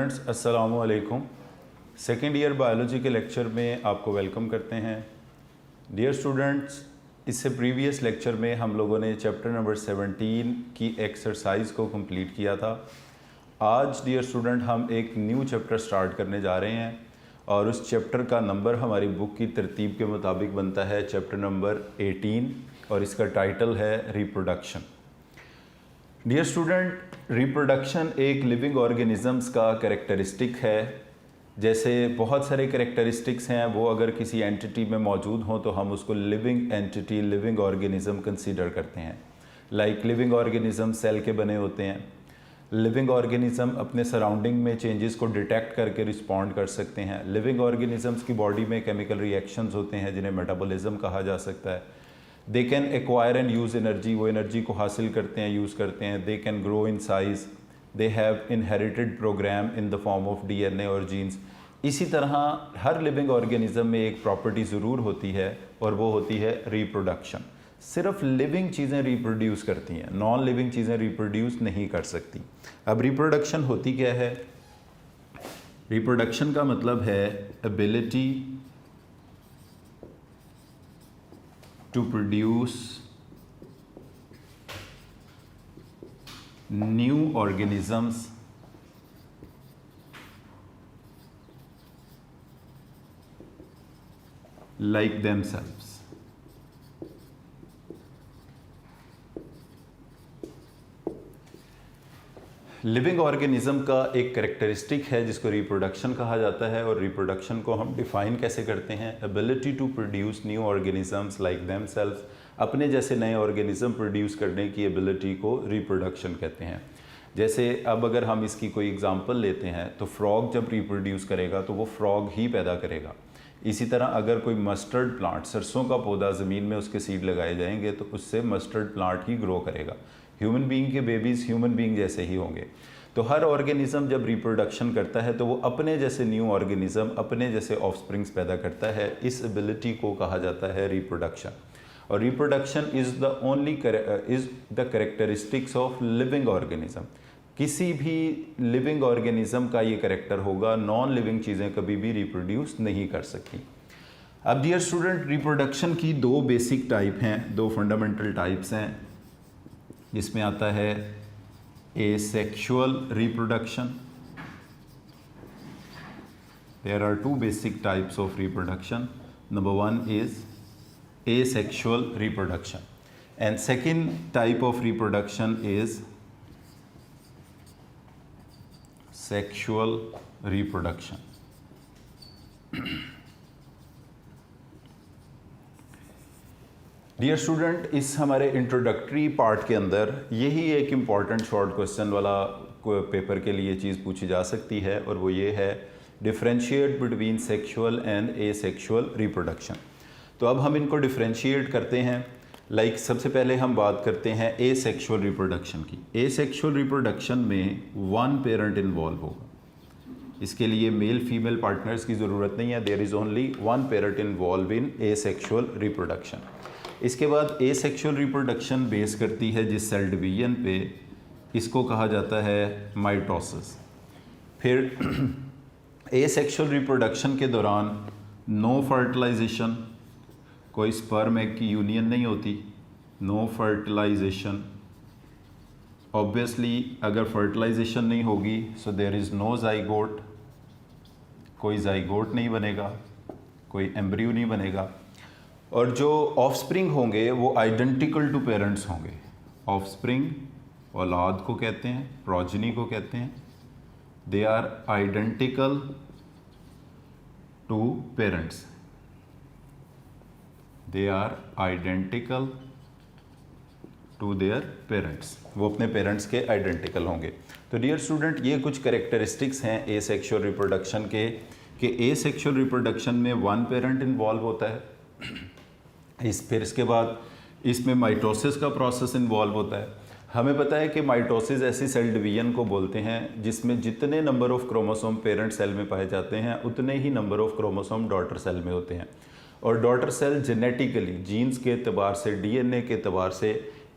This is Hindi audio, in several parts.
स्टूडेंट्स, अस्सलामु अलैकुम। सेकेंड ईयर बायोलॉजी के लेक्चर में आपको वेलकम करते हैं। डियर स्टूडेंट्स, इससे प्रीवियस लेक्चर में हम लोगों ने चैप्टर नंबर 17 की एक्सरसाइज को कंप्लीट किया था। आज डियर स्टूडेंट हम एक न्यू चैप्टर स्टार्ट करने जा रहे हैं और उस चैप्टर का नंबर हमारी बुक की तरतीब के मुताबिक बनता है चैप्टर नंबर 18 और इसका टाइटल है रिप्रोडक्शन। डियर स्टूडेंट, रिप्रोडक्शन एक लिविंग ऑर्गेनिज़म्स का कैरेक्टरिस्टिक है। जैसे बहुत सारे कैरेक्टरिस्टिक्स हैं, वो अगर किसी एंटिटी में मौजूद हों तो हम उसको living entity, living organism consider करते हैं। लाइक लिविंग ऑर्गेनिज़म सेल के बने होते हैं। लिविंग ऑर्गेनिज़म अपने सराउंडिंग में चेंजेस को डिटेक्ट करके रिस्पॉन्ड कर सकते हैं। लिविंग ऑर्गेनिज़म्स की बॉडी में केमिकल रिएक्शंस होते हैं जिन्हें मेटाबॉलिज्म कहा जा सकता है। They can acquire and use energy, वो एनर्जी को हासिल करते हैं, यूज़ करते हैं। They can grow in size, they have inherited programme in the form of DNA और जीन्स। इसी तरह हर लिविंग ऑर्गेनिज़म में एक प्रॉपर्टी ज़रूर होती है और वो होती है रिप्रोडक्शन। सिर्फ लिविंग चीज़ें रिप्रोड्यूस करती हैं, नॉन लिविंग चीज़ें रिप्रोड्यूस नहीं कर सकती। अब रिप्रोडक्शन होती क्या है? रिप्रोडक्शन का मतलब है ability to produce new organisms like themselves. Living organism का एक कैरेक्टरिस्टिक है जिसको रिप्रोडक्शन कहा जाता है और रिप्रोडक्शन को हम डिफ़ाइन कैसे करते हैं? Ability to produce new organisms like themselves, अपने जैसे नए ऑर्गेनिज़म प्रोड्यूस करने की एबिलिटी को रिप्रोडक्शन कहते हैं। जैसे अब अगर हम इसकी कोई एग्जांपल लेते हैं तो फ्रॉग जब रिप्रोड्यूस करेगा तो वो फ्रॉग ही पैदा करेगा। इसी तरह अगर कोई मस्टर्ड प्लांट, सरसों का पौधा ज़मीन में उसके सीड लगाए जाएंगे तो उससे मस्टर्ड प्लांट ही ग्रो करेगा। ह्यूमन बीइंग के बेबीज़ ह्यूमन बीइंग जैसे ही होंगे। तो हर ऑर्गेनिज़म जब रिप्रोडक्शन करता है तो वो अपने जैसे न्यू ऑर्गेनिज़म, अपने जैसे ऑफस्प्रिंग्स पैदा करता है। इस एबिलिटी को कहा जाता है रिप्रोडक्शन। और reproduction is the characteristics of living organism. किसी भी लिविंग ऑर्गेनिज़म का ये कैरेक्टर होगा, नॉन लिविंग चीज़ें कभी भी रिप्रोड्यूस नहीं कर सकती। अब डियर स्टूडेंट, रिप्रोडक्शन की दो बेसिक टाइप हैं, दो फंडामेंटल टाइप्स हैं, जिसमें आता है asexual reproduction. There are two basic types of reproduction. Number one is asexual reproduction and second type of reproduction is sexual reproduction. Dear student, इस हमारे इंट्रोडक्टरी पार्ट के अंदर यही एक इम्पॉर्टेंट शॉर्ट क्वेश्चन वाला पेपर के लिए चीज़ पूछी जा सकती है और वो ये है, differentiate between sexual and asexual reproduction. तो अब हम इनको डिफरेंशिएट करते हैं। लाइक सबसे पहले हम बात करते हैं एसेक्सुअल रिप्रोडक्शन की। एसेक्सुअल रिप्रोडक्शन में वन पेरेंट इन्वॉल्व होगा। इसके लिए मेल फीमेल पार्टनर्स की ज़रूरत नहीं है। There is only one parent involve in asexual reproduction. इसके बाद एसेक्सुअल रिप्रोडक्शन बेस करती है जिस सेल डिवीजन पे, इसको कहा जाता है माइटोसिस। फिर एसेक्सुअल रिप्रोडक्शन के दौरान नो फर्टिलाइजेशन, कोई स्पर्म एग की यूनियन नहीं होती, नो फर्टिलाइजेशन। ऑब्वियसली अगर फर्टिलाइजेशन नहीं होगी so there is no zygote, कोई जाइगोट नहीं बनेगा, कोई एम्ब्रियो नहीं बनेगा। और जो ऑफस्प्रिंग होंगे वो आइडेंटिकल टू पेरेंट्स होंगे। ऑफस्प्रिंग औलाद को कहते हैं, प्रोजनी को कहते हैं। They are identical to parents, they are identical to their parents, वो अपने पेरेंट्स के आइडेंटिकल होंगे। तो डियर स्टूडेंट, ये कुछ कैरेक्टरिस्टिक्स हैं एसेक्सुअल रिप्रोडक्शन के, कि एसेक्सुअल रिप्रोडक्शन में वन पेरेंट इन्वॉल्व होता है। फिर इसके बाद इसमें माइटोसिस का प्रोसेस इन्वॉल्व होता है। हमें पता है कि माइटोसिस ऐसी सेल डिवीजन को बोलते हैं जिसमें जितने number of chromosome parent cell में पाए जाते हैं उतने ही number of chromosome daughter cell में होते हैं। और डॉटर सेल जेनेटिकली, जीन्स के एतबार से, डीएनए के एतबार से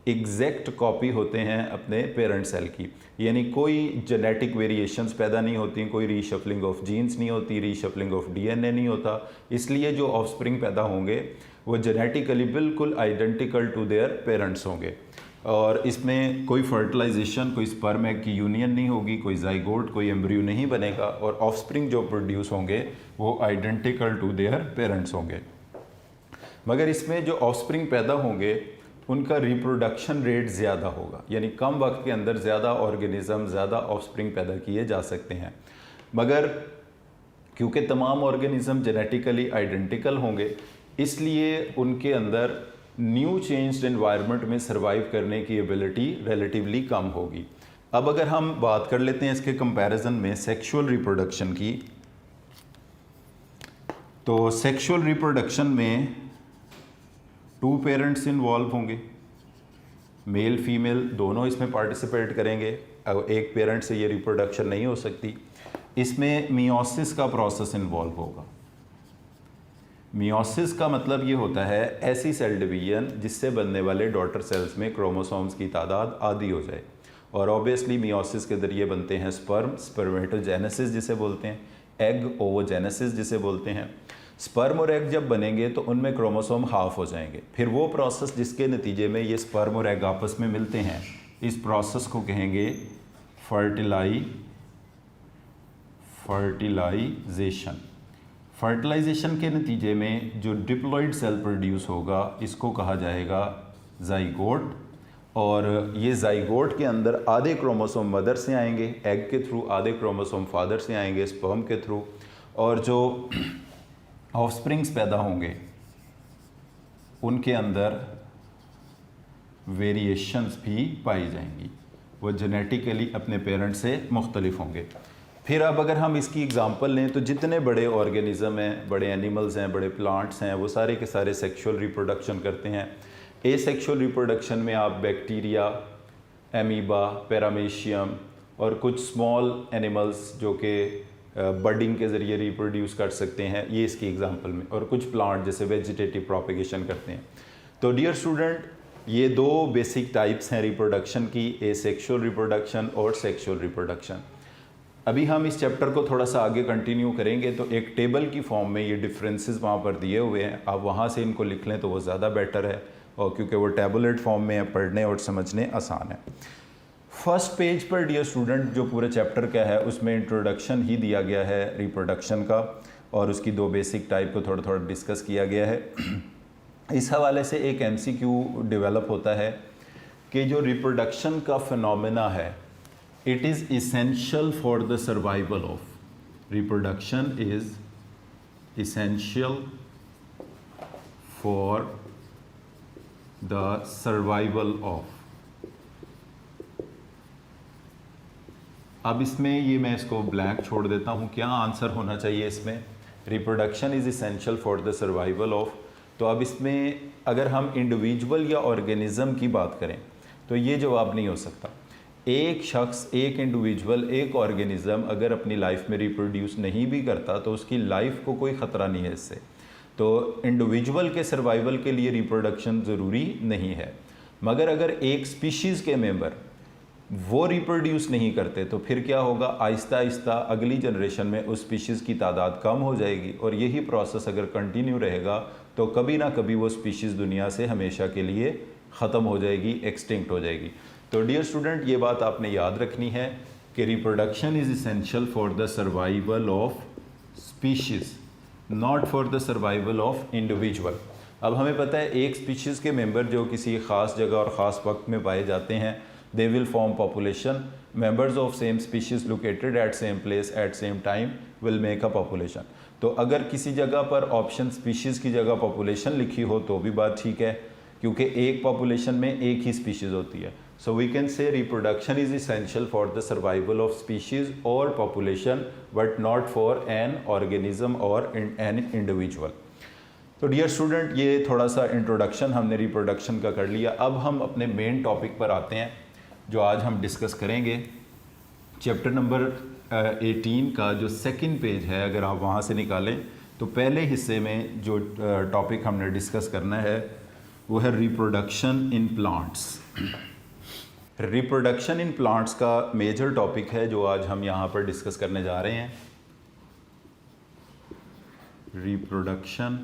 एग्जैक्ट कॉपी होते हैं अपने पेरेंट सेल की, यानी कोई जेनेटिक वेरिएशंस पैदा नहीं होती, कोई रीशफलिंग ऑफ जीन्स नहीं होती, रीशफलिंग ऑफ डीएनए नहीं होता। इसलिए जो ऑफस्प्रिंग पैदा होंगे वो जेनेटिकली बिल्कुल आइडेंटिकल टू देयर पेरेंट्स होंगे, और इसमें कोई फर्टिलाइजेशन, कोई स्पर्म एग की यूनियन नहीं होगी, कोई जाइगोट, कोई एम्ब्रियो नहीं बनेगा, और ऑफस्प्रिंग जो प्रोड्यूस होंगे वो आइडेंटिकल टू देयर पेरेंट्स होंगे। मगर इसमें जो ऑफस्प्रिंग पैदा होंगे उनका रिप्रोडक्शन रेट ज़्यादा होगा, यानी कम वक्त के अंदर ज़्यादा ऑर्गेनिज्म, ज़्यादा ऑफस्प्रिंग पैदा किए जा सकते हैं। मगर क्योंकि तमाम ऑर्गेनिज्म जेनेटिकली आइडेंटिकल होंगे, इसलिए उनके अंदर न्यू चेंज्ड एनवायरनमेंट में सर्वाइव करने की एबिलिटी रिलेटिवली कम होगी। अब अगर हम बात कर लेते हैं इसके कंपैरिजन में सेक्सुअल रिप्रोडक्शन की, तो सेक्सुअल रिप्रोडक्शन में 2 पेरेंट्स इन्वॉल्व होंगे, मेल फीमेल दोनों इसमें पार्टिसिपेट करेंगे। अब एक पेरेंट से ये रिप्रोडक्शन नहीं हो सकती। इसमें मियोसिस का प्रोसेस इन्वॉल्व होगा। मियोसिस का मतलब ये होता है ऐसी सेल डिवीजन जिससे बनने वाले डॉटर सेल्स में क्रोमोसोम्स की तादाद आधी हो जाए, और ऑब्वियसली मियोसिस के ज़रिए बनते हैं स्पर्म, स्पर्मेटोजेनेसिस जिसे बोलते हैं, एग ओवोजेनेसिस जिसे बोलते हैं। स्पर्म और एग जब बनेंगे तो उनमें क्रोमोसोम हाफ हो जाएंगे, फिर वो प्रोसेस जिसके नतीजे में ये स्पर्म और एग आपस में मिलते हैं, इस प्रोसेस को कहेंगे फर्टिलाइजेशन। फर्टिलाइजेशन के नतीजे में जो डिप्लॉइड सेल प्रोड्यूस होगा इसको कहा जाएगा जाइगोट, और ये जाइगोट के अंदर आधे क्रोमोसोम मदर से आएंगे एग के थ्रू, आधे क्रोमोसोम फादर से आएंगे स्पर्म के थ्रू, और जो ऑफस्प्रिंग्स पैदा होंगे उनके अंदर वेरिएशंस भी पाई जाएंगी, वो जेनेटिकली अपने पेरेंट्स से मुख्तलिफ होंगे। फिर अब अगर हम इसकी एग्जांपल लें तो जितने बड़े ऑर्गेनिज्म हैं, बड़े एनिमल्स हैं, बड़े प्लांट्स हैं, वो सारे के सारे सेक्सुअल रिप्रोडक्शन करते हैं। एसेक्सुअल रिप्रोडक्शन में आप बैक्टीरिया, एमीबा, पैरामीशियम और कुछ स्मॉल एनिमल्स जो कि बडिंग के ज़रिए रिप्रोड्यूस कर सकते हैं, ये इसकी एग्जांपल में, और कुछ प्लांट जैसे वेजिटेटिव प्रोपेगेशन करते हैं। तो डियर स्टूडेंट, ये 2 बेसिक टाइप्स हैं रिप्रोडक्शन की, एसेक्सुअल रिप्रोडक्शन और सेक्सुअल रिप्रोडक्शन। अभी हम इस चैप्टर को थोड़ा सा आगे कंटिन्यू करेंगे तो एक टेबल की फॉर्म में ये डिफरेंसेस वहाँ पर दिए हुए हैं, आप वहाँ से इनको लिख लें तो वो ज़्यादा बेटर है, और क्योंकि वो टैबुलेट फॉर्म में है, पढ़ने और समझने आसान है। फर्स्ट पेज पर डियर स्टूडेंट जो पूरे चैप्टर का है उसमें इंट्रोडक्शन ही दिया गया है रिप्रोडक्शन का, और उसकी 2 बेसिक टाइप को थोड़ा थोड़ा डिस्कस किया गया है। इस हवाले से एक MCQ डेवलप होता है कि जो रिप्रोडक्शन का फिनोमेना है, it is essential for the survival of, reproduction is essential for the survival of. अब इसमें ये मैं इसको ब्लैंक छोड़ देता हूँ, क्या आंसर होना चाहिए इसमें? Reproduction is essential for the survival of. तो अब इसमें अगर हम इंडिविजुअल या ऑर्गेनिज्म की बात करें तो ये जवाब नहीं हो सकता। एक शख्स, एक इंडिविजुअल, एक ऑर्गेनिज्म अगर अपनी लाइफ में रिप्रोड्यूस नहीं भी करता तो उसकी लाइफ को कोई ख़तरा नहीं है इससे। तो इंडिविजुअल के सर्वाइवल के लिए रिप्रोडक्शन ज़रूरी नहीं है, मगर अगर एक स्पीशीज़ के मेंबर वो रिप्रोड्यूस नहीं करते तो फिर क्या होगा? आहिस्ता आहिस्ता अगली जनरेशन में उस स्पीशीज़ की तादाद कम हो जाएगी, और यही प्रोसेस अगर कंटिन्यू रहेगा तो कभी ना कभी वो स्पीशीज़ दुनिया से हमेशा के लिए ख़त्म हो जाएगी, एक्सटिंक्ट हो जाएगी। तो डियर स्टूडेंट, ये बात आपने याद रखनी है कि reproduction is essential for the survival of species, not for the survival of individual. अब हमें पता है एक स्पीशीज़ के मेंबर जो किसी ख़ास जगह और ख़ास वक्त में पाए जाते हैं, they will form population. Members of same species located at same place at same time will make a population. तो अगर किसी जगह पर ऑप्शन स्पीशीज़ की जगह पॉपुलेशन लिखी हो तो भी बात ठीक है, क्योंकि एक पॉपुलेशन में एक ही स्पीशीज़ होती है। So we can say reproduction is essential for the survival of species और population, but not for an organism और एन इंडिविजुअल। तो डियर स्टूडेंट, ये थोड़ा सा इंट्रोडक्शन हमने रिप्रोडक्शन का कर लिया। अब हम अपने मेन टॉपिक पर आते हैं जो आज हम डिस्कस करेंगे। चैप्टर नंबर 18 का जो सेकंड पेज है, अगर आप वहाँ से निकालें तो पहले हिस्से में जो टॉपिक हमने डिस्कस करना है वो है reproduction in plants. Reproduction in plants का मेजर टॉपिक है जो आज हम यहाँ पर डिस्कस करने जा रहे हैं। Reproduction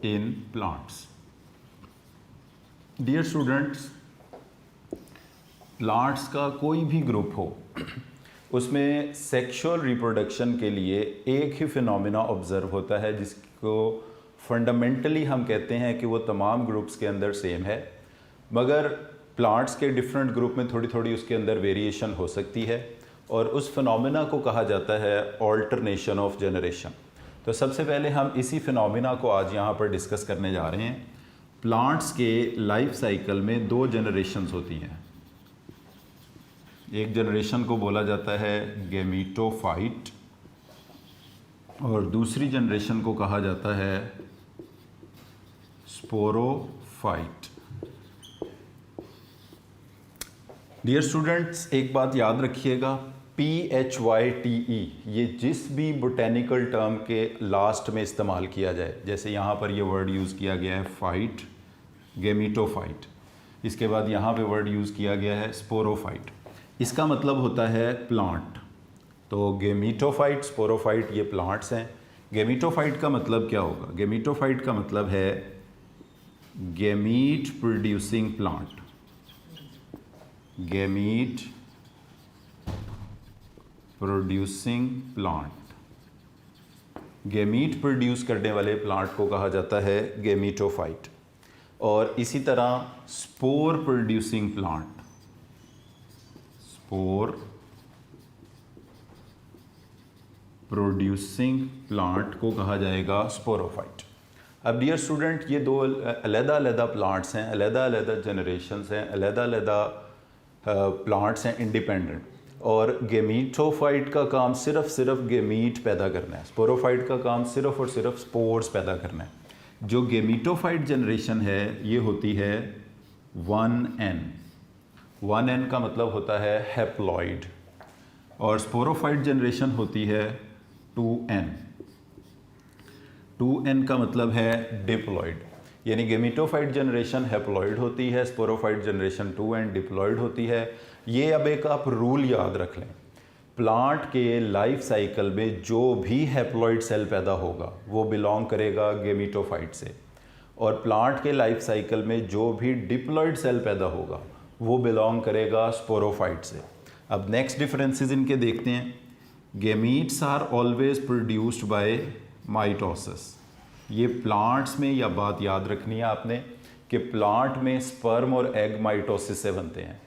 in plants. Dear students, plants का कोई भी ग्रुप हो उसमें सेक्सुअल रिप्रोडक्शन के लिए एक ही फिनोमिना ऑब्जर्व होता है जिसको फंडामेंटली हम कहते हैं कि वो तमाम ग्रुप्स के अंदर सेम है, मगर प्लांट्स के डिफरेंट ग्रुप में थोड़ी थोड़ी उसके अंदर वेरिएशन हो सकती है और उस फिनोमिना को कहा जाता है ऑल्टरनेशन ऑफ जनरेशन। तो सबसे पहले हम इसी फिनोमिना को आज यहाँ पर डिस्कस करने जा रहे हैं। प्लांट्स के लाइफ साइकिल में दो जनरेशन्स होती हैं। एक जनरेशन को बोला जाता है गेमीटोफाइट और दूसरी जनरेशन को कहा जाता है स्पोरोफाइट। डियर स्टूडेंट्स, एक बात याद रखिएगा, PHYTE ये जिस भी बोटेनिकल टर्म के लास्ट में इस्तेमाल किया जाए, जैसे यहाँ पर ये वर्ड यूज़ किया गया है फाइट, गेमीटोफाइट, इसके बाद यहाँ पे वर्ड यूज़ किया गया है स्पोरोफाइट, इसका मतलब होता है प्लांट। तो गेमीटोफाइट, स्पोरोफाइट ये प्लांट्स हैं। गेमीटोफाइट का मतलब क्या होगा? गेमीटोफाइट का मतलब है gamete producing plant. Gamete producing plant, gamete produce करने वाले प्लांट को कहा जाता है गेमीटोफाइट। और इसी तरह spore producing plant, spore producing plant को कहा जाएगा स्पोरोफाइट। अब डियर स्टूडेंट, ये दो अलग-अलग प्लांट्स हैं, अलग-अलग जनरेशन्स हैं, अलग-अलग प्लांट्स हैं इंडिपेंडेंट, और गेमीटोफाइट का काम सिर्फ गेमीट पैदा करना है, स्पोरोफाइट का काम सिर्फ और सिर्फ स्पोर्स पैदा करना है। जो गेमीटोफाइट जनरेशन है ये होती है 1N। 1N का मतलब होता है हैप्लॉइड, और स्पोरोफाइट जनरेशन होती है 2N। 2N का मतलब है डिप्लॉइड, यानी गेमीटोफाइट जनरेशन हैप्लॉइड होती है, स्पोरोफाइट जनरेशन 2N डिप्लॉइड होती है। ये अब एक आप रूल याद रख लें, प्लांट के लाइफ साइकिल में जो भी हैप्लॉइड सेल पैदा होगा वो बिलोंग करेगा गेमीटोफाइट से, और प्लांट के लाइफ साइकिल में जो भी डिप्लॉइड सेल पैदा होगा वो बिलोंग करेगा स्पोरोफाइट से। अब नेक्स्ट डिफरेंसेस इनके देखते हैं। Gametes are always produced by mitosis. ये प्लांट्स में यह बात याद रखनी है आपने कि प्लांट में स्पर्म और एग माइटोसिस से बनते हैं,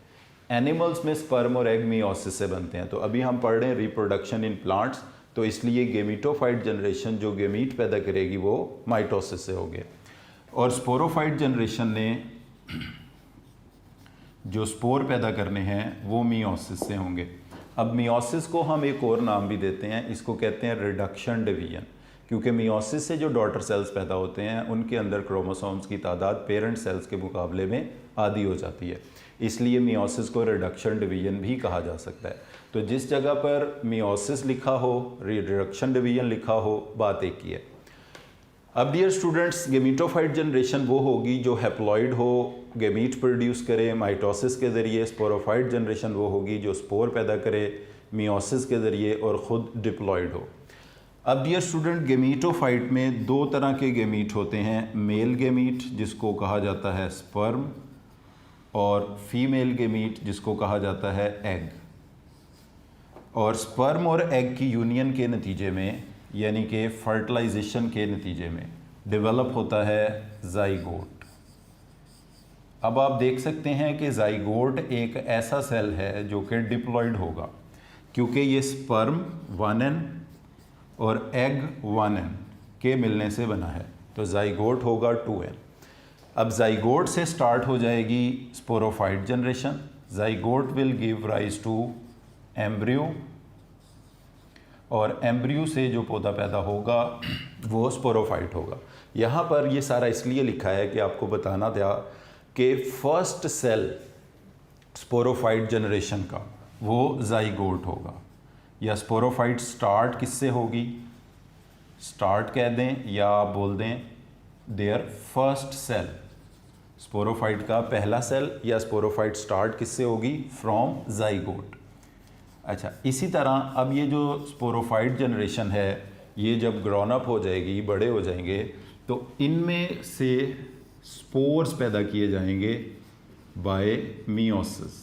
एनिमल्स में स्पर्म और एग मियोसिस से बनते हैं। तो अभी हम पढ़ रहे हैं रिप्रोडक्शन इन प्लांट्स, तो इसलिए गेमीटोफाइट जनरेशन जो गेमीट पैदा करेगी वो माइटोसिस से होगी, और स्पोरोफाइट जनरेशन ने जो स्पोर पैदा करने हैं वो मियोसिस से होंगे। अब मियोसिस को हम एक और नाम भी देते हैं, इसको कहते हैं रिडक्शन डिवीजन, क्योंकि मियोसिस से जो डॉटर सेल्स पैदा होते हैं उनके अंदर क्रोमोसोम्स की तादाद पेरेंट सेल्स के मुकाबले में आधी हो जाती है, इसलिए मियोसिस को रिडक्शन डिवीजन भी कहा जा सकता है। तो जिस जगह पर मियोसिस लिखा हो, रिडक्शन डिवीजन लिखा हो, बात एक ही है। अब डियर स्टूडेंट्स, गेमीटोफाइट जनरेशन वो होगी जो हैप्लॉइड हो, गेमीट प्रोड्यूस करे माइटोसिस के ज़रिए। स्पोरोफाइट जनरेशन वो होगी जो स्पोर पैदा करे मियोसिस के ज़रिए और ख़ुद डिप्लॉइड हो। अब डियर स्टूडेंट, गेमीटोफाइट में दो तरह के गेमीट होते हैं, मेल गेमीट जिसको कहा जाता है स्पर्म, और फीमेल गेमीट जिसको कहा जाता है एग। और स्पर्म और एग की यूनियन के नतीजे में, यानी कि फर्टिलाइजेशन के नतीजे में डेवलप होता है जाइगोट। अब आप देख सकते हैं कि जाइगोट एक ऐसा सेल है जो कि डिप्लॉइड होगा, क्योंकि ये स्पर्म 1N और एग 1N के मिलने से बना है, तो जाइगोट होगा 2N। अब जाइगोट से स्टार्ट हो जाएगी sporophyte generation. Zygote will give rise to embryo, और एम्ब्रियो से जो पौधा पैदा होगा वो स्पोरोफाइट होगा। यहाँ पर ये सारा इसलिए लिखा है कि आपको बताना था कि फर्स्ट सेल स्पोरोफाइट जनरेशन का वो जाइगोट होगा, या स्पोरोफाइट स्टार्ट किससे होगी? स्टार्ट कह दें या आप बोल दें देयर फर्स्ट सेल। स्पोरोफाइट का पहला सेल या स्पोरोफाइट स्टार्ट किससे होगी? From zygote. अच्छा, इसी तरह अब ये जो स्पोरोफाइट जनरेशन है ये जब ग्रोन अप हो जाएगी, बड़े हो जाएंगे, तो इनमें से स्पोर्स पैदा किए जाएंगे बाय मियोसिस।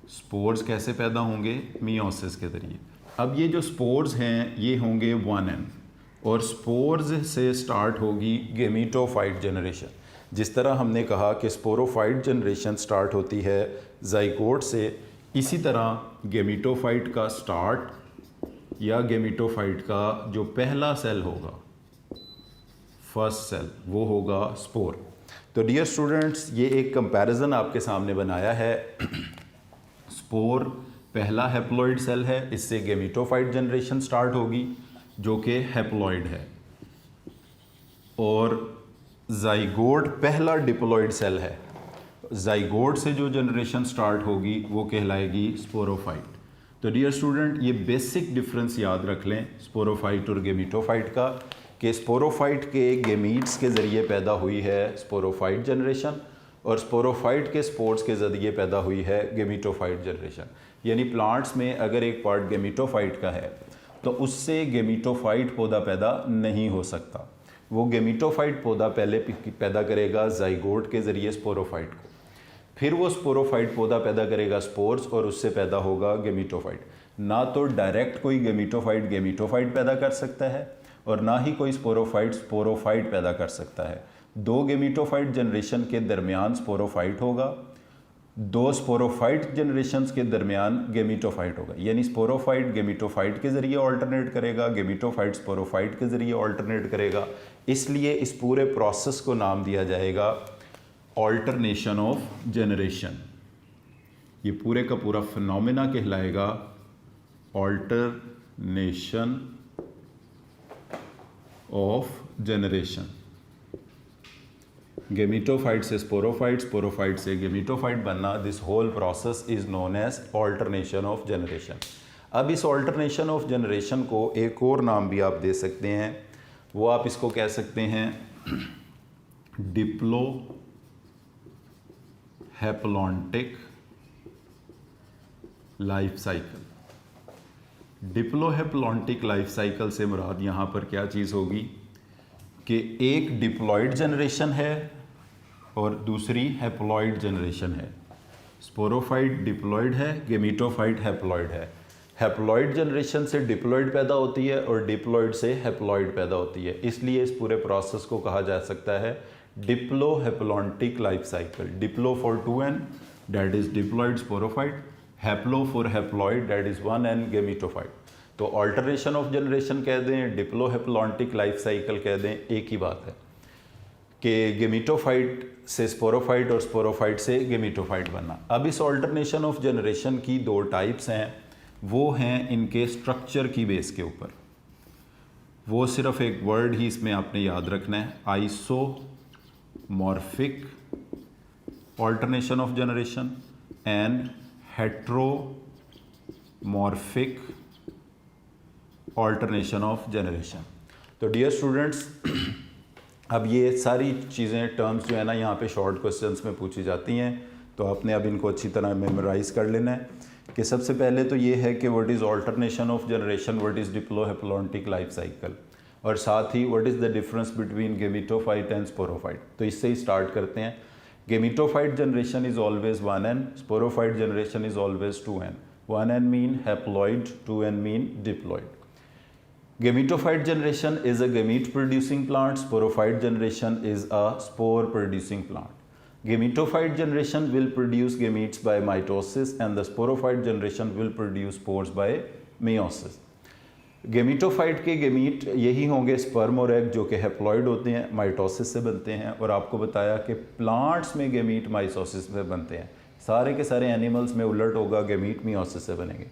स्पोर्स कैसे पैदा होंगे? मियोसिस के ज़रिए। अब ये जो स्पोर्स हैं ये होंगे 1n और स्पोर्स से स्टार्ट होगी गेमीटोफाइट जनरेशन। जिस तरह हमने कहा कि स्पोरोफाइट जनरेशन स्टार्ट होती है जाइगोट से, इसी तरह गेमीटोफाइट का स्टार्ट या गेमीटोफाइट का जो पहला सेल होगा, फर्स्ट सेल, वो होगा स्पोर। तो डियर स्टूडेंट्स, ये एक कंपैरिजन आपके सामने बनाया है। स्पोर पहला हैप्लॉइड सेल है, इससे गेमीटोफाइट जनरेशन स्टार्ट होगी जो कि हैप्लॉइड है, और जाइगोट पहला डिप्लॉइड सेल है। जाइगोट से जो जनरेशन स्टार्ट होगी वो कहलाएगी स्पोरोफाइट। तो डियर स्टूडेंट, ये बेसिक डिफरेंस याद रख लें स्पोरोफाइट और गेमीटोफाइट का, कि स्पोरोफाइट के गेमीट्स के ज़रिए पैदा हुई है स्पोरोफाइट जनरेशन और स्पोरोफाइट के स्पोर्स के ज़रिए पैदा हुई है गेमीटोफाइट जनरेशन। यानी प्लांट्स में अगर एक पार्ट गेमीटोफाइट का है तो उससे गेमीटोफाइट पौधा पैदा नहीं हो सकता। वो गेमीटोफाइट पौधा पहले पैदा करेगा जाइगोट के ज़रिए स्पोरोफाइट को, फिर वो स्पोरोफाइट पौधा पैदा करेगा स्पोर्स और उससे पैदा होगा गेमीटोफाइट। ना तो डायरेक्ट कोई गेमीटोफाइट पैदा कर सकता है और ना ही कोई स्पोरोफाइट पैदा कर सकता है। दो गेमीटोफाइट जनरेशन के दरमियान स्पोरोफाइट होगा, दो स्पोरोफाइट जनरेशन्स के दरमियान गेमीटोफाइट होगा। यानी स्पोरोफाइट गेमीटोफाइट के ज़रिए ऑल्टरनेट करेगा, गेमीटोफाइट स्पोरोफाइट के ज़रिए ऑल्टरनेट करेगा। इसलिए इस पूरे प्रोसेस को नाम दिया जाएगा ऑल्टरनेशन ऑफ जनरेशन। ये पूरे का पूरा फिनोमेना कहलाएगा ऑल्टरनेशन ऑफ जनरेशन। गेमीटोफाइट से स्पोरोफाइट, स्पोरोफाइट से गेमीटोफाइट बनना, this whole process is known as alternation of generation. अब इस ऑल्टरनेशन ऑफ जनरेशन को एक और नाम भी आप दे सकते हैं, वो आप इसको कह सकते हैं diplohaplontic life cycle. Diplohaplontic life cycle से मुराद यहाँ पर क्या चीज़ होगी कि एक डिप्लॉइड जनरेशन है और दूसरी हैप्लॉइड जनरेशन है। स्पोरोफाइट डिप्लॉइड है, गेमीटोफाइट हैप्लॉइड है। हैप्लॉइड जनरेशन से डिप्लॉइड पैदा होती है और डिप्लॉइड से हैप्लॉइड पैदा होती है। इसलिए इस पूरे प्रोसेस को कहा जा सकता है diplohaplontic life cycle. Diplo for 2n that is diploid sporophyte, haplo for haploid that is 1n gametophyte. तो ऑल्टरनेशन ऑफ जनरेशन कह दें, डिप्लोहेप्लॉन्टिक लाइफ साइकिल कह दें, एक ही बात है कि गेमीटोफाइट से स्पोरोफाइट और स्पोरोफाइट से गेमीटोफाइट बनना। अब इस ऑल्टरनेशन ऑफ जनरेशन की दो टाइप्स हैं, वो हैं इनके स्ट्रक्चर की बेस के ऊपर। वो सिर्फ एक वर्ड ही इसमें आपने याद रखना है, isomorphic alternation of generation and heteromorphic alternation of generation. तो डियर स्टूडेंट्स, अब ये सारी चीज़ें टर्म्स जो है ना यहाँ पे शॉर्ट क्वेश्चंस में पूछी जाती हैं, तो आपने अब इनको अच्छी तरह मेमोराइज़ कर लेना है कि सबसे पहले तो ये है कि what is alternation of generation, what is diplohaplontic life cycle, और साथ ही what is the difference between gametophyte and sporophyte. तो इससे ही स्टार्ट करते हैं। Gametophyte generation is always 1n, sporophyte generation is always 2n। 1n mean haploid, 2n mean diploid. Gametophyte generation is a gamete producing plant, sporophyte generation is a spore producing plant. Gametophyte generation will produce gametes by mitosis and the sporophyte generation will produce spores by meiosis. Gametophyte के गेमीट यही होंगे स्पर्म और एग, जो कि हैप्लॉइड होते हैं, माइटोसिस से बनते हैं। और आपको बताया कि प्लांट्स में गेमीट माइटोसिस से बनते हैं, सारे के सारे एनिमल्स में उलट होगा, गेमीट मियोसिस से बनेंगे।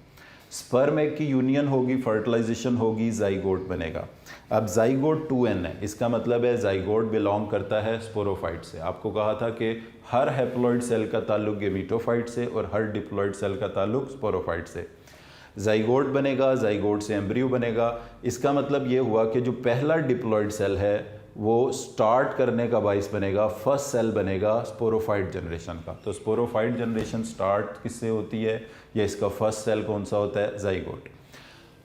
स्पर्म एग की यूनियन होगी, फर्टिलाइजेशन होगी, जाइगोट बनेगा। अब जाइगोट 2n है, इसका मतलब है जाइगोट बिलोंग करता है स्पोरोफाइट से। आपको कहा था कि हर हैप्लॉइड सेल का ताल्लुक गेमीटोफाइट से और हर डिप्लॉइड सेल का ताल्लुक स्पोरोफाइट से। जाइगोट बनेगा, जाइगोट से एम्ब्रियो बनेगा। इसका मतलब ये हुआ कि जो पहला डिप्लॉयड सेल है वो स्टार्ट करने का बाइस बनेगा, फर्स्ट सेल बनेगा स्पोरोफाइट जनरेशन का। तो स्पोरोफाइट जनरेशन स्टार्ट किससे होती है, या इसका फर्स्ट सेल कौन सा होता है, जाइगोट।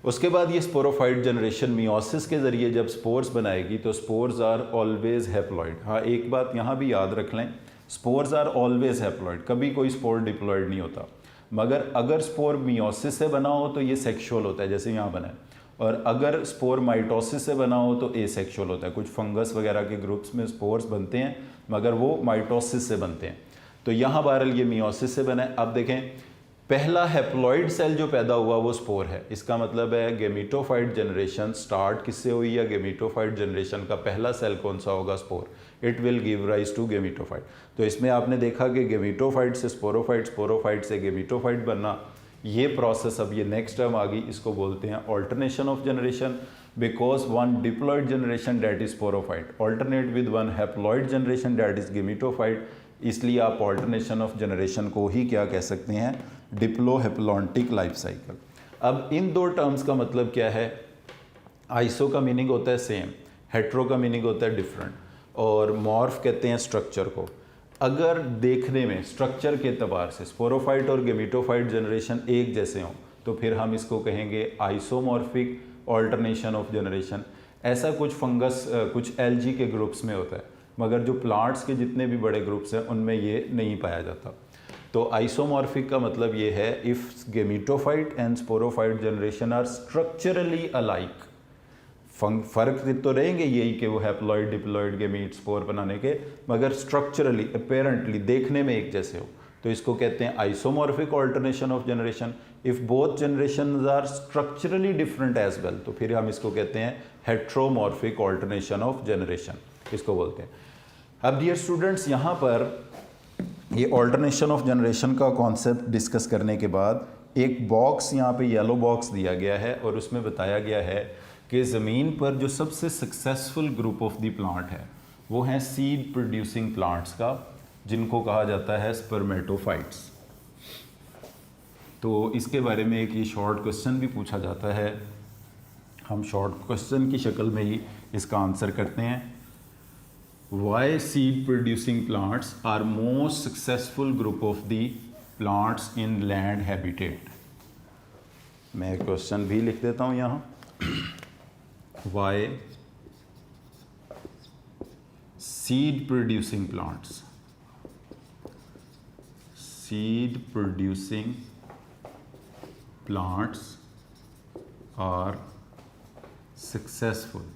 उसके बाद ये स्पोरोफाइट जनरेशन मियोसिस के ज़रिए जब स्पोर्स बनाएगी तो स्पोर्स आर ऑलवेज हैप्लॉइड। हाँ, एक बात यहाँ भी याद रख लें, स्पोर्स आर ऑलवेज हैप्लॉइड, कभी कोई स्पोर डिप्लॉइड नहीं होता। मगर अगर स्पोर मियोसिस से बना हो तो ये सेक्सुअल होता है, जैसे यहाँ बना है, और अगर स्पोर माइटोसिस से बना हो तो एसेक्सुअल होता है। कुछ फंगस वगैरह के ग्रुप्स में स्पोर्स बनते हैं मगर वो माइटोसिस से बनते हैं। तो यहाँ बहरहाल ये मियोसिस से बना है। अब देखें, पहला हैप्लॉइड सेल जो पैदा हुआ वो स्पोर है। इसका मतलब है गेमिटोफाइट जनरेशन स्टार्ट किससे हुई, या गेमिटोफाइट जनरेशन का पहला सेल कौन सा होगा, spore. It will give rise to gametophyte. तो इसमें आपने देखा कि गेमिटोफाइट से स्पोरोफाइट, स्पोरोफाइट से गेमिटोफाइट बनना, ये प्रोसेस अब ये नेक्स्ट टर्म आ गई, इसको बोलते हैं alternation of generation. Because one diploid generation that is sporophyte alternate with one haploid generation that is gametophyte, इसलिए आप ऑल्टरनेशन ऑफ जनरेशन को ही क्या कह सकते हैं, डिप्लोहेप्लॉन्टिक लाइफ साइकिल। अब इन दो टर्म्स का मतलब क्या है, आइसो का मीनिंग होता है सेम, हेट्रो का मीनिंग होता है डिफरेंट, और मॉर्फ कहते हैं स्ट्रक्चर को। अगर देखने में स्ट्रक्चर के एतबार से स्पोरोफाइट और गेमिटोफाइट जनरेशन एक जैसे हों तो फिर हम इसको कहेंगे आइसोमॉर्फिक ऑल्टरनेशन ऑफ जनरेशन। ऐसा कुछ फंगस, कुछ एल्गी के ग्रुप्स में होता है, मगर जो प्लांट्स के जितने भी बड़े ग्रुप्स हैं उनमें ये नहीं पाया जाता। तो आइसोमॉर्फिक का मतलब ये है if gametophyte and sporophyte generation are structurally alike. फ़र्क तो रहेंगे यही कि वो हैप्लॉइड, डिप्लॉइड, गेमीट, स्पोर बनाने के, मगर स्ट्रक्चरली अपेरेंटली देखने में एक जैसे हो, तो इसको कहते हैं isomorphic alternation of generation. If both generation are structurally different as well तो फिर हम इसको कहते हैं हेट्रोमॉर्फिक ऑल्टरनेशन ऑफ जनरेशन, इसको बोलते हैं। अब डियर स्टूडेंट्स, यहाँ पर ये ऑल्टरनेशन ऑफ जनरेशन का कॉन्सेप्ट डिस्कस करने के बाद एक बॉक्स यहाँ पे येलो बॉक्स दिया गया है और उसमें बताया गया है कि ज़मीन पर जो सबसे successful group of the plant है वो हैं सीड प्रोड्यूसिंग प्लांट्स का, जिनको कहा जाता है स्पर्मेटोफाइट्स। तो इसके बारे में एक ये शॉर्ट क्वेश्चन भी पूछा जाता है, हम शॉर्ट क्वेश्चन की शक्ल में ही इसका आंसर करते हैं। Why seed producing plants are most successful group of the plants in land habitat? मैं क्वेश्चन भी लिख देता हूँ यहाँ। Why seed producing plants are successful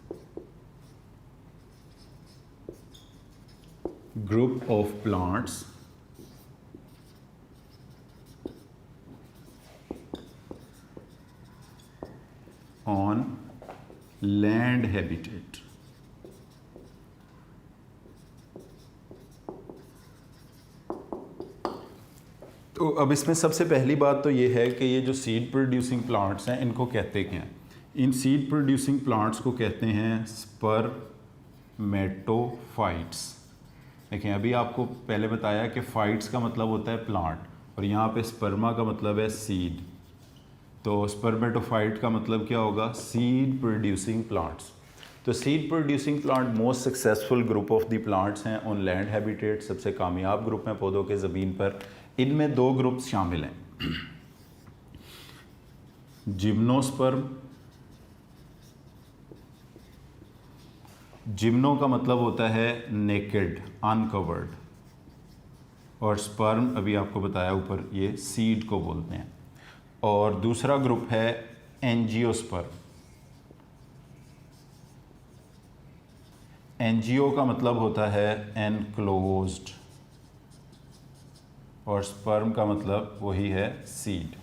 group of plants on land habitat। तो अब इसमें सबसे पहली बात तो ये है कि ये जो सीड प्रोड्यूसिंग प्लांट्स हैं इनको कहते क्या हैं। इन सीड प्रोड्यूसिंग प्लांट्स को कहते हैं स्पर्मेटोफाइट्स। देखिए, अभी आपको पहले बताया कि फाइट्स का मतलब होता है प्लांट, और यहाँ पे स्पर्मा का मतलब है सीड। तो स्पर्मेटोफाइट का मतलब क्या होगा, सीड प्रोड्यूसिंग प्लांट्स। तो seed producing plant most successful group of the plants हैं ऑन लैंड हैबिटेट, सबसे कामयाब ग्रुप हैं पौधों के ज़मीन पर। इनमें दो ग्रुप्स शामिल हैं, जिम्नोस्पर्म, जिम्नो का मतलब होता है नेकेड, अनकवर्ड, और स्पर्म अभी आपको बताया ऊपर, ये सीड को बोलते हैं। और दूसरा ग्रुप है एंजियोस्पर्म। एंजियो का मतलब होता है एनक्लोज्ड, और स्पर्म का मतलब वही है सीड।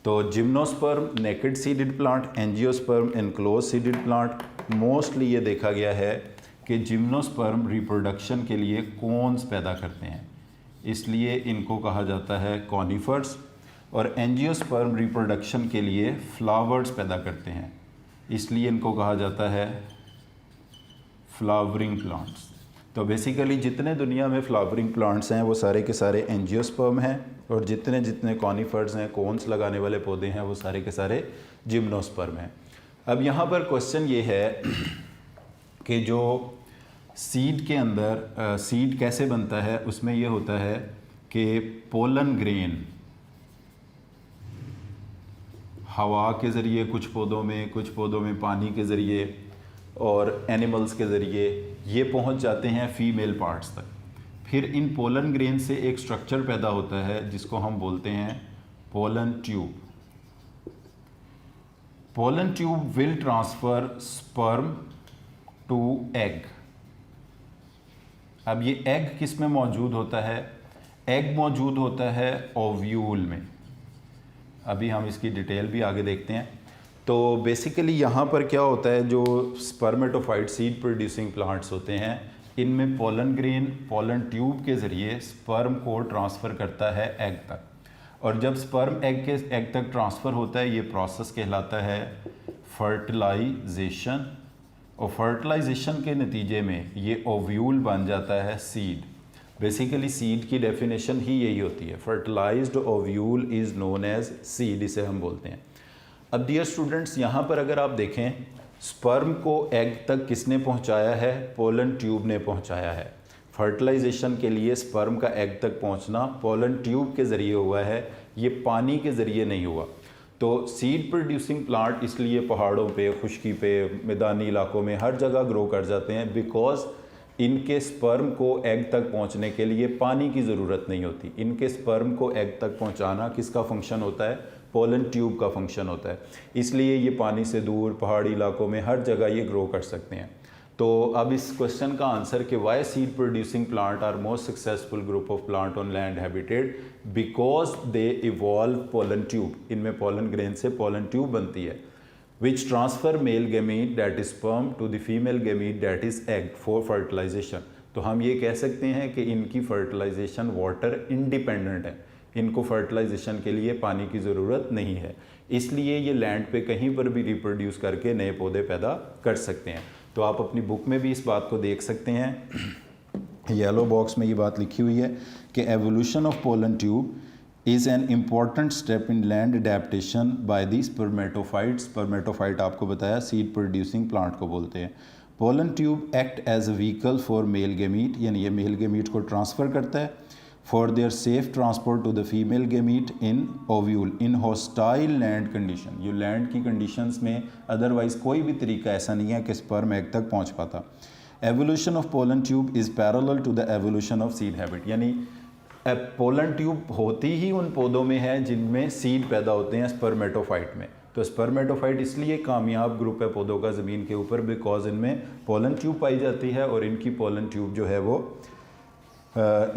तो gymnosperm naked seeded plant, angiosperm enclose seeded plant. Mostly ये देखा गया है कि जिम्नोस्पर्म रिप्रोडक्शन के लिए कोन्स पैदा करते हैं, इसलिए इनको कहा जाता है कॉनिफर्स, और एंजियोस्पर्म रिप्रोडक्शन के लिए फ्लावर्स पैदा करते हैं, इसलिए इनको कहा जाता है फ्लावरिंग प्लांट्स। तो बेसिकली जितने दुनिया में फ्लावरिंग प्लांट्स हैं वो सारे के सारे एंजियोस्पर्म हैं, और जितने जितने कॉनिफर्स हैं, कोन्स लगाने वाले पौधे हैं, वो सारे के सारे जिम्नोस्पर्म हैं। अब यहाँ पर क्वेश्चन ये है कि जो सीड के अंदर सीड कैसे बनता है, उसमें ये होता है कि पोलन ग्रेन हवा के ज़रिए कुछ पौधों में पानी के ज़रिए और एनिमल्स के ज़रिए ये पहुंच जाते हैं फीमेल पार्ट्स तक। फिर इन पोलन ग्रेन से एक स्ट्रक्चर पैदा होता है जिसको हम बोलते हैं pollen tube. Pollen tube will transfer sperm to egg. अब ये एग किस में मौजूद होता है? एग मौजूद होता है ओव्यूल में। अभी हम इसकी डिटेल भी आगे देखते हैं। तो बेसिकली यहाँ पर क्या होता है, जो स्पर्मेटोफाइट सीड प्रोड्यूसिंग प्लांट्स होते हैं, इनमें पोलन ग्रेन पोलन ट्यूब के ज़रिए स्पर्म को ट्रांसफ़र करता है एग तक, और जब स्पर्म एग तक ट्रांसफ़र होता है, ये प्रोसेस कहलाता है फर्टिलाइजेशन, और फर्टिलाइजेशन के नतीजे में ये ओव्यूल बन जाता है सीड। बेसिकली सीड की डेफिनेशन ही यही होती है, fertilised ovule is known as seed, इसे हम बोलते हैं। अब डियर स्टूडेंट्स, यहाँ पर अगर आप देखें, स्पर्म को एग तक किसने पहुँचाया है? पोलन ट्यूब ने पहुँचाया है। फर्टिलाइजेशन के लिए स्पर्म का एग तक पहुँचना पोलन ट्यूब के ज़रिए हुआ है, ये पानी के ज़रिए नहीं हुआ। तो सीड प्रोड्यूसिंग प्लांट इसलिए पहाड़ों पे, खुश्की पे, मैदानी इलाकों में हर जगह ग्रो कर जाते हैं, बिकॉज इनके स्पर्म को एग तक पहुंचने के लिए पानी की ज़रूरत नहीं होती। इनके स्पर्म को एग तक पहुंचाना किसका फंक्शन होता है? पोलन ट्यूब का फंक्शन होता है। इसलिए ये पानी से दूर पहाड़ी इलाकों में हर जगह ये ग्रो कर सकते हैं। तो अब इस क्वेश्चन का आंसर कि why seed producing plant are most successful group of plant on land habitat, because they evolve pollen tube. इनमें पोलन ग्रेन से पोलन ट्यूब बनती है, which transfer male gamete that is sperm to the female gamete that is egg for fertilization। तो हम ये कह सकते हैं कि इनकी फर्टिलाइजेशन वाटर इंडिपेंडेंट है, इनको फर्टिलाइजेशन के लिए पानी की ज़रूरत नहीं है, इसलिए ये लैंड पे कहीं पर भी रिप्रोड्यूस करके नए पौधे पैदा कर सकते हैं। तो आप अपनी बुक में भी इस बात को देख सकते हैं, येलो बॉक्स में ये बात लिखी हुई है कि evolution of pollen tube is an important step in land adaptation by the spermatophytes। Spermatophyte आपको बताया सीड प्रोड्यूसिंग प्लांट को बोलते हैं। Pollen tube act as a vehicle for male gamete, यानी ये मेल गेमीट को ट्रांसफ़र करता है for their safe transport to the female gamete in ovule in hostile land condition. ये लैंड की कंडीशंस में अदरवाइज कोई भी तरीका ऐसा नहीं है कि स्पर्म एग तक पहुँच पाता। Evolution of pollen tube is parallel to the evolution of seed habit, यानी पोलन ट्यूब होती ही उन पौधों में है जिनमें सीड पैदा होते हैं स्पर्मेटोफाइट में। तो स्पर्मेटोफाइट इसलिए कामयाब ग्रुप है पौधों का ज़मीन के ऊपर, बिकॉज इनमें पोलन ट्यूब पाई जाती है, और इनकी पोलन ट्यूब जो है वो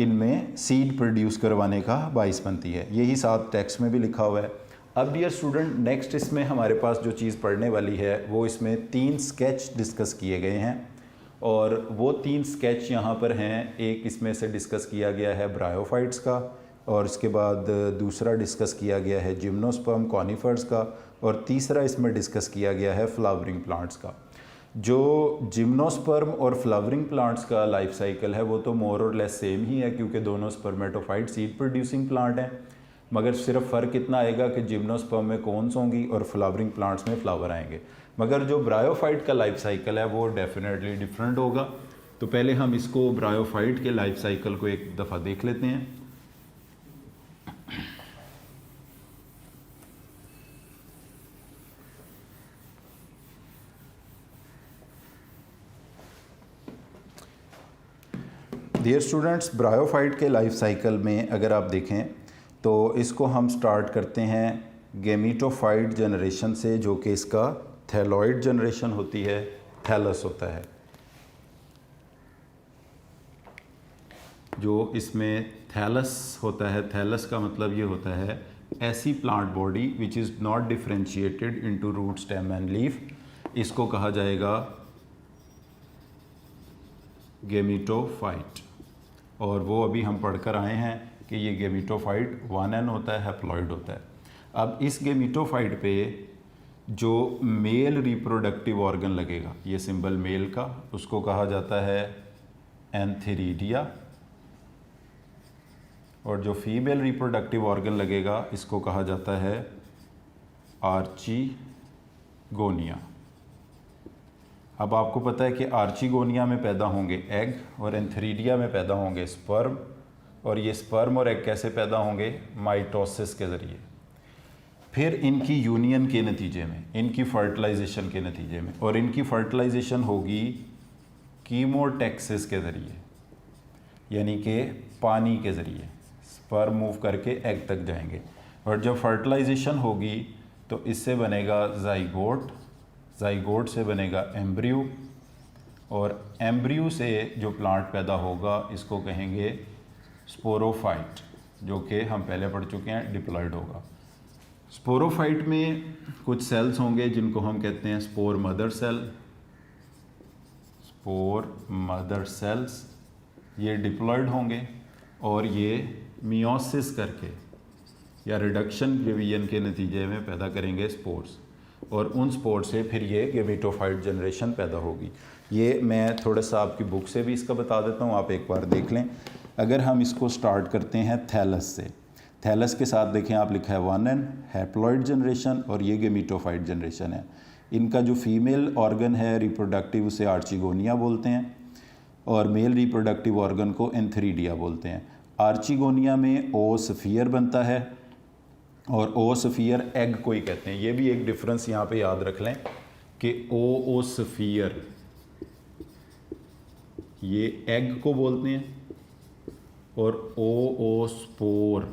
इनमें सीड प्रोड्यूस करवाने का बाइस बनती है। यही साथ टेक्स्ट में भी लिखा हुआ है। अब डियर स्टूडेंट, नेक्स्ट इसमें हमारे पास जो चीज़ पढ़ने वाली है वो इसमें 3 स्केच डिस्कस किए गए हैं, और वो 3 स्केच यहाँ पर हैं। एक इसमें से डिस्कस किया गया है ब्रायोफाइट्स का, और इसके बाद दूसरा डिस्कस किया गया है जिम्नोस्पर्म कॉनिफर्स का, और तीसरा इसमें डिस्कस किया गया है फ्लावरिंग प्लांट्स का। जो जिम्नोस्पर्म और फ्लावरिंग प्लांट्स का लाइफ साइकिल है वो तो मोर और लेस सेम ही है, क्योंकि दोनों स्पर्मेटोफाइट सीड प्रोड्यूसिंग प्लांट हैं, मगर सिर्फ फ़र्क इतना आएगा कि जिम्नोस्पर्म में कोन्स होंगी और फ्लावरिंग प्लांट्स में फ्लावर आएंगे। मगर जो ब्रायोफाइट का लाइफ साइकिल है वो डेफिनेटली डिफरेंट होगा। तो पहले हम इसको ब्रायोफाइट के लाइफ साइकिल को एक दफ़ा देख लेते हैं। डियर स्टूडेंट्स, ब्रायोफाइट के लाइफ साइकिल में अगर आप देखें तो इसको हम स्टार्ट करते हैं गेमीटोफाइट जनरेशन से, जो कि इसका थैलॉइड जनरेशन होती है, थैलस होता है। जो इसमें थैलस होता है, थैलस का मतलब ये होता है ऐसी plant body which is not differentiated into root stem and leaf, इसको कहा जाएगा गेमीटोफाइट। और वो अभी हम पढ़कर आए हैं कि ये गेमीटोफाइट 1n होता है, हैप्लॉइड होता है। अब इस गेमीटोफाइट पे जो मेल रिप्रोडक्टिव ऑर्गन लगेगा, ये सिंबल मेल का, उसको कहा जाता है एंथेरिडिया, और जो फीमेल रिप्रोडक्टिव ऑर्गन लगेगा इसको कहा जाता है आर्चिगोनिया। अब आपको पता है कि आर्चिगोनिया में पैदा होंगे एग और एंथेरिडिया में पैदा होंगे स्पर्म, और ये स्पर्म और एग कैसे पैदा होंगे? माइटोसिस के ज़रिए। फिर इनकी यूनियन के नतीजे में, इनकी फर्टिलाइजेशन के नतीजे में, और इनकी फर्टिलाइजेशन होगी कीमोटेक्सिस के ज़रिए, यानी कि पानी के ज़रिए स्पर्म मूव करके एग तक जाएंगे। और जब फर्टिलाइजेशन होगी तो इससे बनेगा जाइगोट, जाइगोट से बनेगा एम्ब्रियो, और एम्ब्रियो से जो प्लांट पैदा होगा इसको कहेंगे स्पोरोफाइट, जो कि हम पहले पढ़ चुके हैं, डिप्लॉयड होगा। स्पोरोफाइट में कुछ सेल्स होंगे जिनको हम कहते हैं spore mother cell, spore mother cells, ये डिप्लॉयड होंगे और ये मियोसिस करके या रिडक्शन डिवीजन के नतीजे में पैदा करेंगे स्पोर्स, और उन स्पोर्स से फिर ये गेमेटोफाइट जनरेशन पैदा होगी। ये मैं थोड़ा सा आपकी बुक से भी इसका बता देता हूँ, आप एक बार देख लें। अगर हम इसको स्टार्ट करते हैं थैलस से, थैलस के साथ देखें आप लिखा है 1n हैप्लॉइड जनरेशन, और ये गेमेटोफाइट जनरेशन है। इनका जो फीमेल ऑर्गन है रिप्रोडक्टिव उसे आर्चिगोनिया बोलते हैं, और मेल रिप्रोडक्टिव ऑर्गन को एंथेरिडिया बोलते हैं। आर्चिगोनिया में ओ स्फीयर बनता है और ओ स्फीयर एग को ही कहते हैं। ये भी एक डिफरेंस यहाँ पे याद रख लें कि ओ स्फीयर ये एग को बोलते हैं, और ओ स्पोर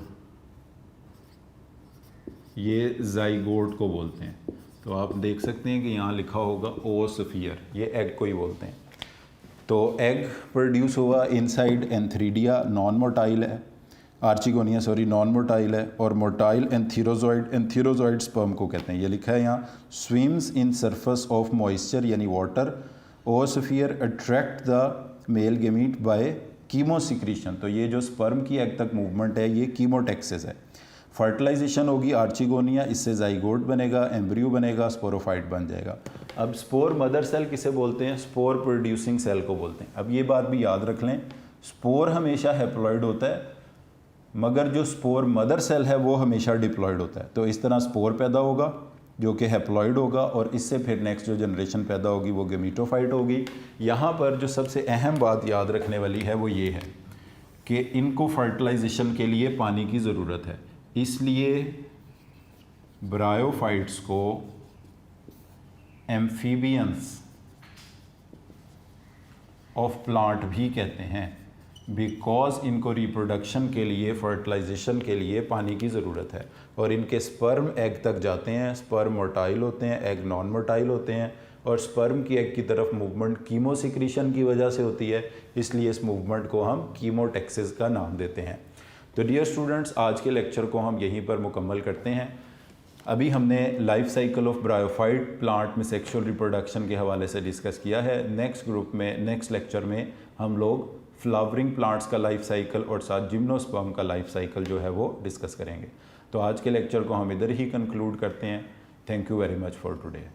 ये जाइगोट को बोलते हैं। तो आप देख सकते हैं कि यहाँ लिखा होगा ओ स्फीयर, ये एग को ही बोलते हैं। तो एग प्रोड्यूस हुआ इनसाइड एंथेरिडिया, नॉन मोटाइल है, आर्चिगोनिया सॉरी नॉन मोटाइल है, और मोटाइल एंथीरोजॉइड, एंथीरोजॉइड स्पर्म को कहते हैं। ये लिखा है यहाँ swims in surface of moisture यानी water, oosphere attract the male gamete by chemosecretion. तो ये जो स्पर्म की एग तक मूवमेंट है ये कीमोटेक्सिस है। फर्टिलाइजेशन होगी आर्चिगोनिया, इससे जाइगोट बनेगा, एम्ब्रियो बनेगा, स्पोरोफाइट बन जाएगा। अब स्पोर मदर सेल किसे बोलते हैं? स्पोर प्रोड्यूसिंग सेल को बोलते हैं। अब ये बात भी याद रख लें, स्पोर हमेशा हैप्लॉइड होता है, मगर जो स्पोर मदर सेल है वो हमेशा डिप्लॉयड होता है। तो इस तरह स्पोर पैदा होगा जो कि हैप्लॉइड होगा, और इससे फिर नेक्स्ट जो जनरेशन पैदा होगी वो गेमीटोफाइट होगी। यहाँ पर जो सबसे अहम बात याद रखने वाली है वो ये है कि इनको फर्टिलाइजेशन के लिए पानी की ज़रूरत है, इसलिए ब्रायोफाइट्स को एम्फीबियंस ऑफ प्लांट भी कहते हैं, बिकॉज इनको रिप्रोडक्शन के लिए, फर्टिलाइजेशन के लिए पानी की ज़रूरत है। और इनके स्पर्म एग तक जाते हैं, स्पर्म मोटाइल होते हैं, एग नॉन मोटाइल होते हैं, और स्पर्म की एग की तरफ मूवमेंट कीमोसिक्रीशन की वजह से होती है, इसलिए इस मूवमेंट को हम कीमोटेक्सिस का नाम देते हैं। तो डियर स्टूडेंट्स, आज के लेक्चर को हम यहीं पर मुकम्मल करते हैं। अभी हमने life cycle of bryophyte plant में सेक्सुअल रिप्रोडक्शन के हवाले से डिस्कस किया है। नेक्स्ट ग्रुप में, नेक्स्ट लेक्चर में हम लोग फ्लावरिंग प्लांट्स का लाइफ साइकिल और साथ जिम्नोस्पर्म का लाइफ साइकिल जो है वो डिस्कस करेंगे। तो आज के लेक्चर को हम इधर ही कंक्लूड करते हैं। Thank you very much for today.